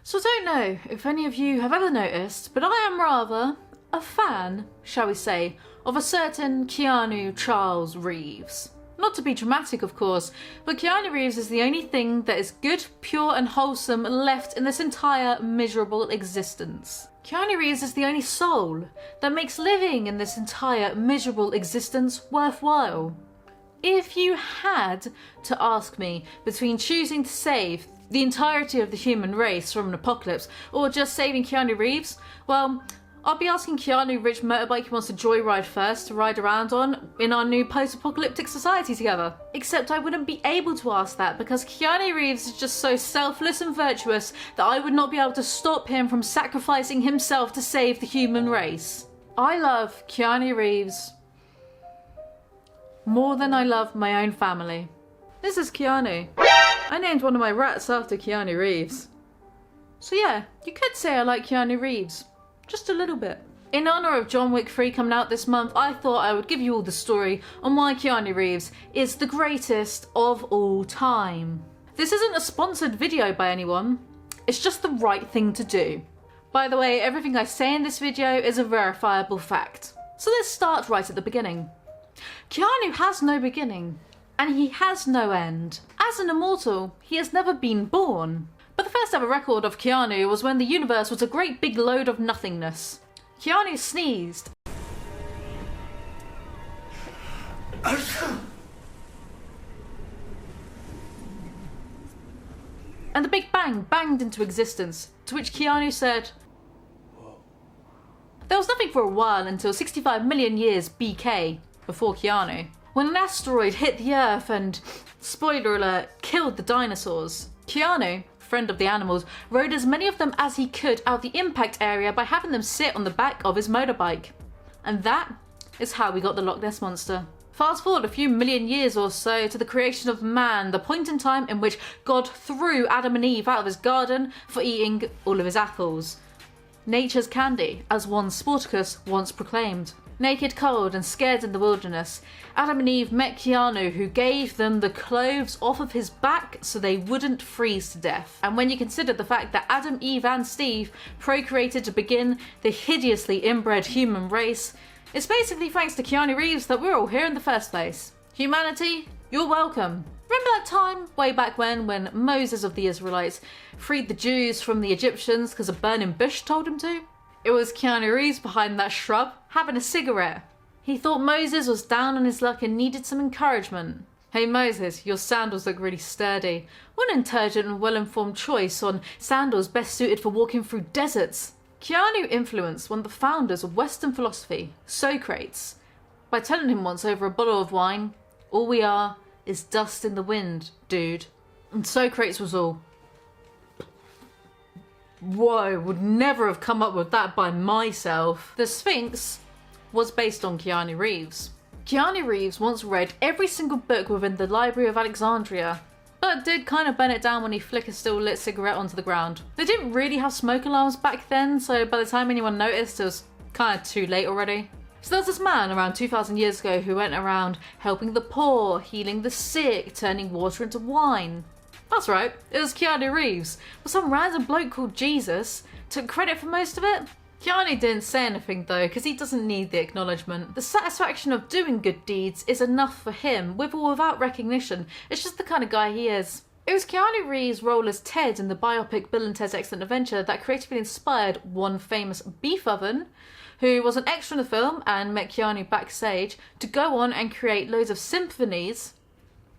So I don't know if any of you have ever noticed, but I am rather a fan, shall we say, of a certain Keanu Charles Reeves. Not to be dramatic, of course, but Keanu Reeves is the only thing that is good, pure and wholesome left in this entire miserable existence. Keanu Reeves is the only soul that makes living in this entire miserable existence worthwhile. If you had to ask me between choosing to save the entirety of the human race from an apocalypse or just saving Keanu Reeves, well, I'll be asking Keanu which motorbike he wants to joyride first to ride around on in our new post-apocalyptic society together. Except I wouldn't be able to ask that because Keanu Reeves is just so selfless and virtuous that I would not be able to stop him from sacrificing himself to save the human race. I love Keanu Reeves more than I love my own family. This is Keanu. I named one of my rats after Keanu Reeves. So yeah, you could say I like Keanu Reeves. Just a little bit. In honour of John Wick 3 coming out this month, I thought I would give you all the story on why Keanu Reeves is the greatest of all time. This isn't a sponsored video by anyone, it's just the right thing to do. By the way, everything I say in this video is a verifiable fact. So let's start right at the beginning. Keanu has no beginning, and he has no end. As an immortal, he has never been born. But the first ever record of Keanu was when the universe was a great big load of nothingness. Keanu sneezed. And the Big Bang banged into existence, to which Keanu said, there was nothing for a while until 65 million years BK, before Keanu, when an asteroid hit the Earth and, spoiler alert, killed the dinosaurs. Keanu, friend of the animals, rode as many of them as he could out the impact area by having them sit on the back of his motorbike. And that is how we got the Loch Ness Monster. Fast forward a few million years or so to the creation of man, the point in time in which God threw Adam and Eve out of his garden for eating all of his apples. Nature's candy, as one Sporticus once proclaimed. Naked, cold and scared in the wilderness, Adam and Eve met Keanu, who gave them the clothes off of his back so they wouldn't freeze to death. And when you consider the fact that Adam, Eve and Steve procreated to begin the hideously inbred human race, it's basically thanks to Keanu Reeves that we're all here in the first place. Humanity, you're welcome. Remember that time way back when Moses of the Israelites freed the Jews from the Egyptians because a burning bush told him to? It was Keanu Reeves behind that shrub, having a cigarette. He thought Moses was down on his luck and needed some encouragement. Hey Moses, your sandals look really sturdy. What an intelligent and well-informed choice on sandals best suited for walking through deserts. Keanu influenced one of the founders of Western philosophy, Socrates, by telling him once over a bottle of wine, all we are is dust in the wind, dude. And Socrates was all, whoa, would never have come up with that by myself. The Sphinx was based on Keanu Reeves. Keanu Reeves once read every single book within the Library of Alexandria, but did kind of burn it down when he flicked a still lit cigarette onto the ground. They didn't really have smoke alarms back then, so by the time anyone noticed, it was kind of too late already. So there was this man around 2,000 years ago who went around helping the poor, healing the sick, turning water into wine. That's right, it was Keanu Reeves, but some random bloke called Jesus took credit for most of it. Keanu didn't say anything though, because he doesn't need the acknowledgement. The satisfaction of doing good deeds is enough for him, with or without recognition. It's just the kind of guy he is. It was Keanu Reeves' role as Ted in the biopic Bill and Ted's Excellent Adventure that creatively inspired one famous beef oven, who was an extra in the film and met Keanu backstage, to go on and create loads of symphonies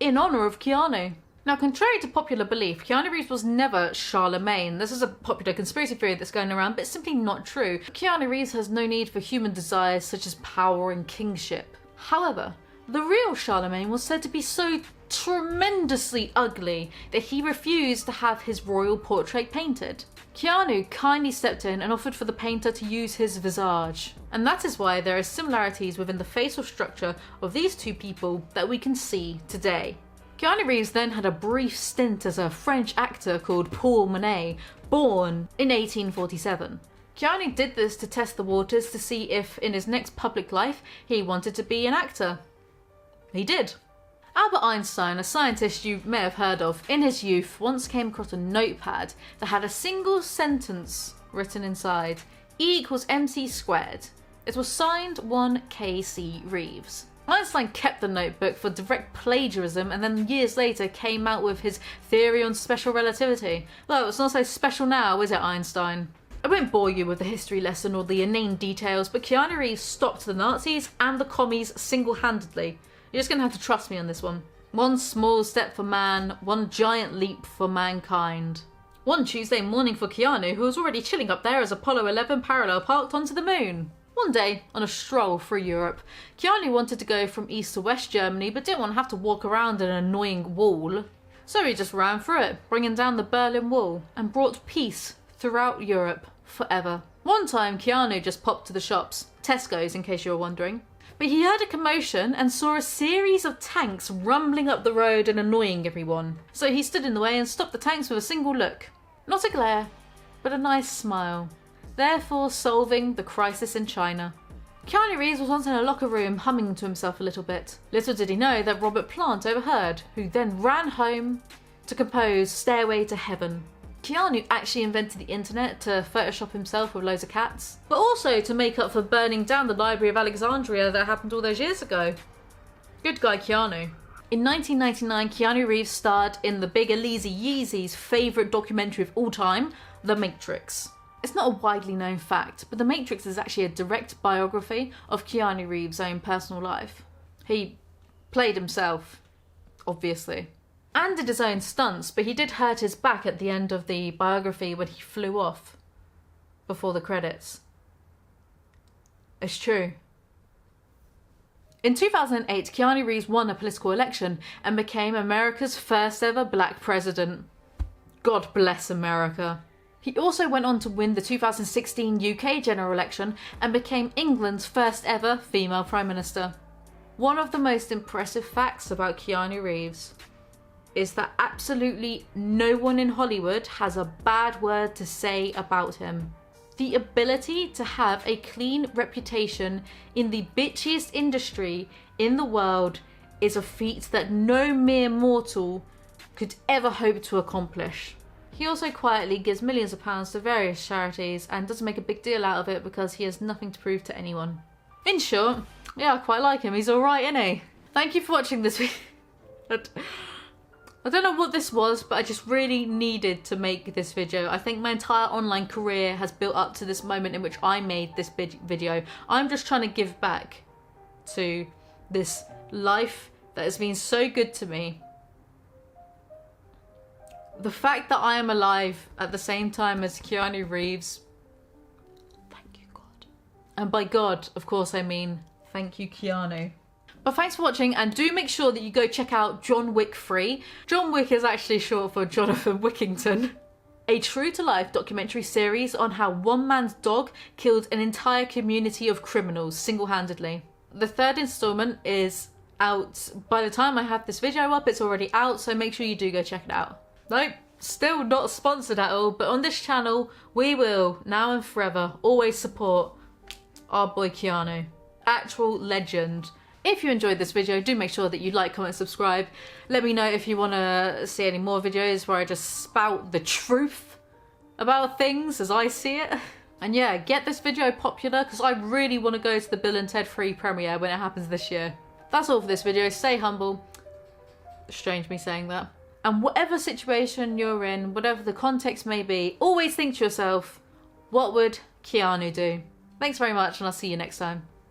in honour of Keanu. Now, contrary to popular belief, Keanu Reeves was never Charlemagne. This is a popular conspiracy theory that's going around, but it's simply not true. Keanu Reeves has no need for human desires such as power and kingship. However, the real Charlemagne was said to be so tremendously ugly that he refused to have his royal portrait painted. Keanu kindly stepped in and offered for the painter to use his visage. And that is why there are similarities within the facial structure of these two people that we can see today. Keanu Reeves then had a brief stint as a French actor called Paul Monet, born in 1847. Keanu did this to test the waters to see if, in his next public life, he wanted to be an actor. He did. Albert Einstein, a scientist you may have heard of, in his youth once came across a notepad that had a single sentence written inside: E equals mc squared. It was signed 1 KC Reeves. Einstein kept the notebook for direct plagiarism and then years later came out with his theory on special relativity. Well, it's not so special now, is it, Einstein? I won't bore you with the history lesson or the inane details, but Keanu Reeves stopped the Nazis and the commies single-handedly. You're just going to have to trust me on this one. One small step for man, one giant leap for mankind. One Tuesday morning for Keanu, who was already chilling up there as Apollo 11 parallel parked onto the moon. One day, on a stroll through Europe, Keanu wanted to go from east to west Germany but didn't want to have to walk around an annoying wall. So he just ran through it, bringing down the Berlin Wall, and brought peace throughout Europe forever. One time, Keanu just popped to the shops, Tesco's in case you were wondering, but he heard a commotion and saw a series of tanks rumbling up the road and annoying everyone. So he stood in the way and stopped the tanks with a single look. Not a glare, but a nice smile. Therefore solving the crisis in China. Keanu Reeves was once in a locker room humming to himself a little bit. Little did he know that Robert Plant overheard, who then ran home to compose Stairway to Heaven. Keanu actually invented the internet to Photoshop himself with loads of cats, but also to make up for burning down the Library of Alexandria that happened all those years ago. Good guy Keanu. In 1999, Keanu Reeves starred in the big Alizee Yeezy's favourite documentary of all time, The Matrix. It's not a widely known fact, but The Matrix is actually a direct biography of Keanu Reeves' own personal life. He played himself, obviously, and did his own stunts, but he did hurt his back at the end of the biography when he flew off before the credits. It's true. In 2008, Keanu Reeves won a political election and became America's first ever black president. God bless America. He also went on to win the 2016 UK general election and became England's first ever female Prime Minister. One of the most impressive facts about Keanu Reeves is that absolutely no one in Hollywood has a bad word to say about him. The ability to have a clean reputation in the bitchiest industry in the world is a feat that no mere mortal could ever hope to accomplish. He also quietly gives millions of pounds to various charities and doesn't make a big deal out of it because he has nothing to prove to anyone. In short, yeah, I quite like him. He's alright, isn't he? Thank you for watching this video. I don't know what this was, but I just really needed to make this video. I think my entire online career has built up to this moment in which I made this video. I'm just trying to give back to this life that has been so good to me. The fact that I am alive at the same time as Keanu Reeves, thank you God. And by God, of course, I mean thank you Keanu. But thanks for watching, and do make sure that you go check out John Wick 3. John Wick is actually short for Jonathan Wickington. A true-to-life documentary series on how one man's dog killed an entire community of criminals single-handedly. The third installment is out. By the time I have this video up, it's already out, so make sure you do go check it out. Nope, still not sponsored at all, but on this channel, we will, now and forever, always support our boy Keanu. Actual legend. If you enjoyed this video, do make sure that you like, comment, subscribe. Let me know if you want to see any more videos where I just spout the truth about things as I see it. And yeah, get this video popular because I really want to go to the Bill and Ted 3 premiere when it happens this year. That's all for this video. Stay humble. Strange me saying that. And whatever situation you're in, whatever the context may be, always think to yourself, what would Keanu do? Thanks very much, and I'll see you next time.